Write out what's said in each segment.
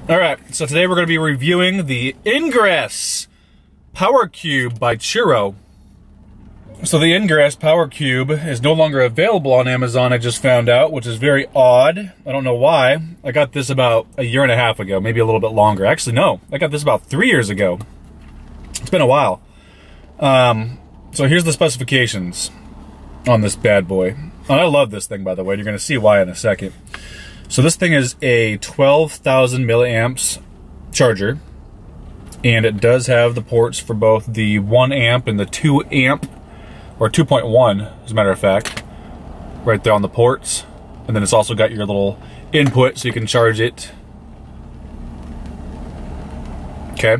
Alright, so today we're going to be reviewing the Ingress Power Cube by Churro. So the Ingress Power Cube is no longer available on Amazon, I just found out, which is very odd. I don't know why. I got this about a year and a half ago, maybe a little bit longer. Actually, no, I got this about 3 years ago. It's been a while. So here's the specifications on this bad boy. And I love this thing, by the way. You're going to see why in a second. So this thing is a 12,000 milliamps charger, and it does have the ports for both the 1 amp and the 2 amp, or 2.1 as a matter of fact, right there on the ports. And then it's also got your little input so you can charge it. Okay.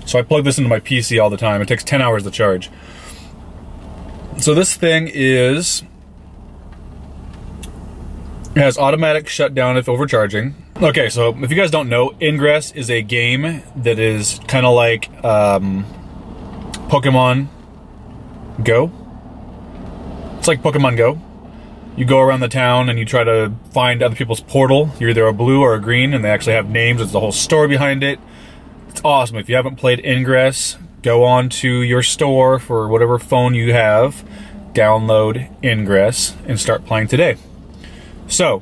So I plug this into my PC all the time. It takes 10 hours to charge. So this thing has automatic shutdown if overcharging. Okay, so if you guys don't know, Ingress is a game that is kind of like Pokemon Go. It's like Pokemon Go. You go around the town and you try to find other people's portal. You're either a blue or a green, and they actually have names. There's the whole story behind it. It's awesome. If you haven't played Ingress, go on to your store for whatever phone you have, download Ingress, and start playing today. So,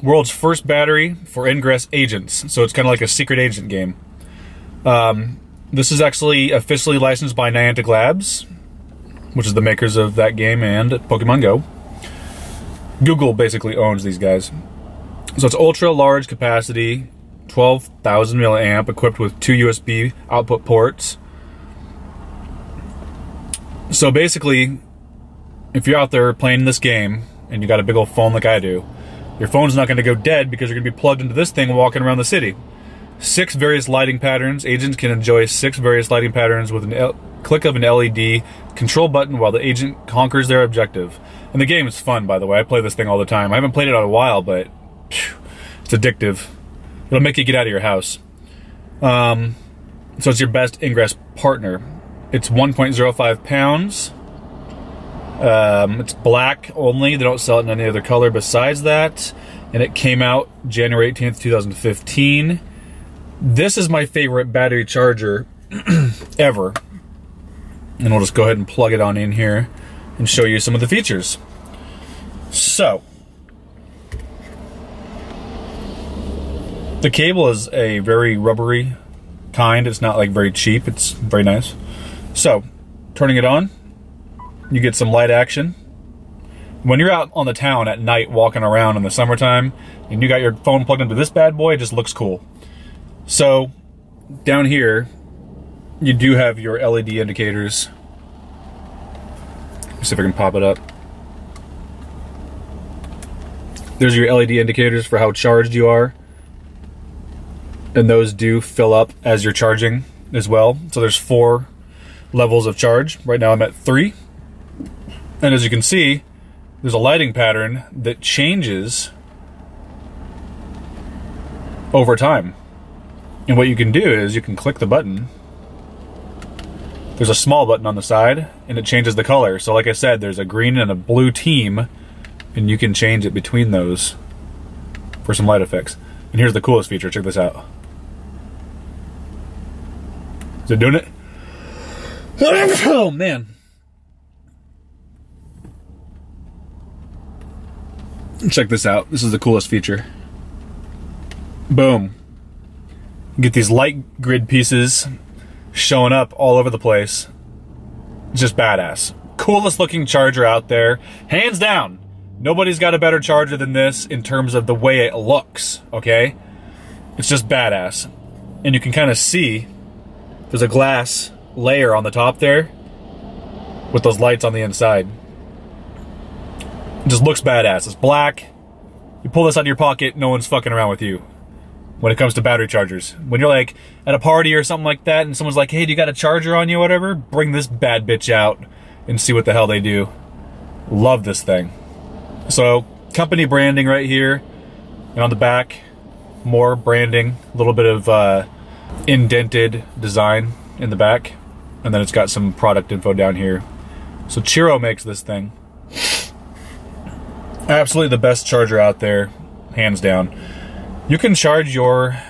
world's first battery for Ingress agents. So it's kind of like a secret agent game. This is actually officially licensed by Niantic Labs, which is the makers of that game and Pokemon Go. Google basically owns these guys. So it's ultra large capacity, 12,000 milliamp, equipped with 2 USB output ports. So basically, if you're out there playing this game, and you got a big old phone like I do, your phone's not going to go dead because you're going to be plugged into this thing walking around the city. 6 various lighting patterns. Agents can enjoy 6 various lighting patterns with a click of an LED control button while the agent conquers their objective. And the game is fun, by the way. I play this thing all the time. I haven't played it in a while, but it's addictive. It'll make you get out of your house. So it's your best Ingress partner. It's 1.05 pounds. It's black only. They don't sell it in any other color besides that. And it came out January 18th, 2015. This is my favorite battery charger ever. And we'll just go ahead and plug it on in here and show you some of the features. So, the cable is a very rubbery kind. It's not like very cheap. It's very nice. So, turning it on, you get some light action. When you're out on the town at night walking around in the summertime and you got your phone plugged into this bad boy, it just looks cool. So down here you do have your LED indicators. Let's see if I can pop it up. There's your LED indicators for how charged you are, and those do fill up as you're charging as well. So there's 4 levels of charge. Right now I'm at 3. And as you can see, there's a lighting pattern that changes over time. And what you can do is you can click the button. There's a small button on the side, and it changes the color. So like I said, there's a green and a blue team, and you can change it between those for some light effects. And here's the coolest feature. Check this out. Is it doing it? Oh, man. Check this out. This is the coolest feature. Boom. You get these light grid pieces showing up all over the place. It's just badass. Coolest looking charger out there. Hands down. Nobody's got a better charger than this in terms of the way it looks, okay? It's just badass. And you can kind of see there's a glass layer on the top there with those lights on the inside. It just looks badass. It's black. You pull this out of your pocket, no one's fucking around with you when it comes to battery chargers. When you're like at a party or something like that and someone's like, hey, do you got a charger on you or whatever? Bring this bad bitch out and see what the hell they do. Love this thing. So, company branding right here. And on the back, more branding. A little bit of indented design in the back. And then it's got some product info down here. So Churro makes this thing. Absolutely the best charger out there, hands down. You can charge your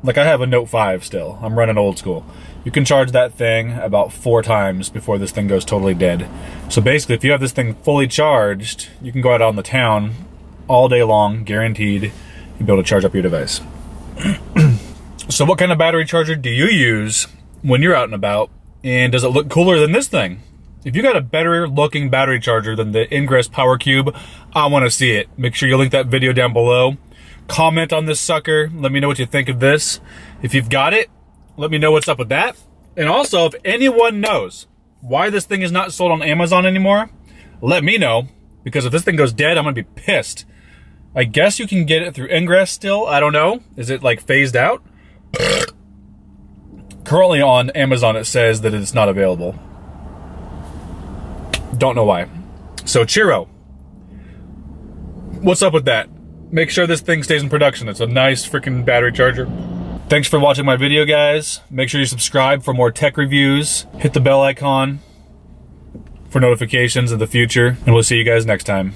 Like I have a Note 5 still. I'm running old school. You can charge that thing about 4 times before this thing goes totally dead. So basically, if you have this thing fully charged, you can go out on the town all day long, guaranteed, you'll be able to charge up your device. So what kind of battery charger do you use when you're out and about? And does it look cooler than this thing? If you got a better looking battery charger than the Ingress Power Cube, I want to see it. Make sure you link that video down below. Comment on this sucker. Let me know what you think of this. If you've got it, let me know what's up with that. And also, if anyone knows why this thing is not sold on Amazon anymore, let me know. Because if this thing goes dead, I'm going to be pissed. I guess you can get it through Ingress still. I don't know. Is it like phased out? Currently on Amazon, it says that it's not available. Don't know why. So, Chiro, what's up with that? Make sure this thing stays in production. It's a nice freaking battery charger. Thanks for watching my video, guys. Make sure you subscribe for more tech reviews. Hit the bell icon for notifications in the future, and we'll see you guys next time.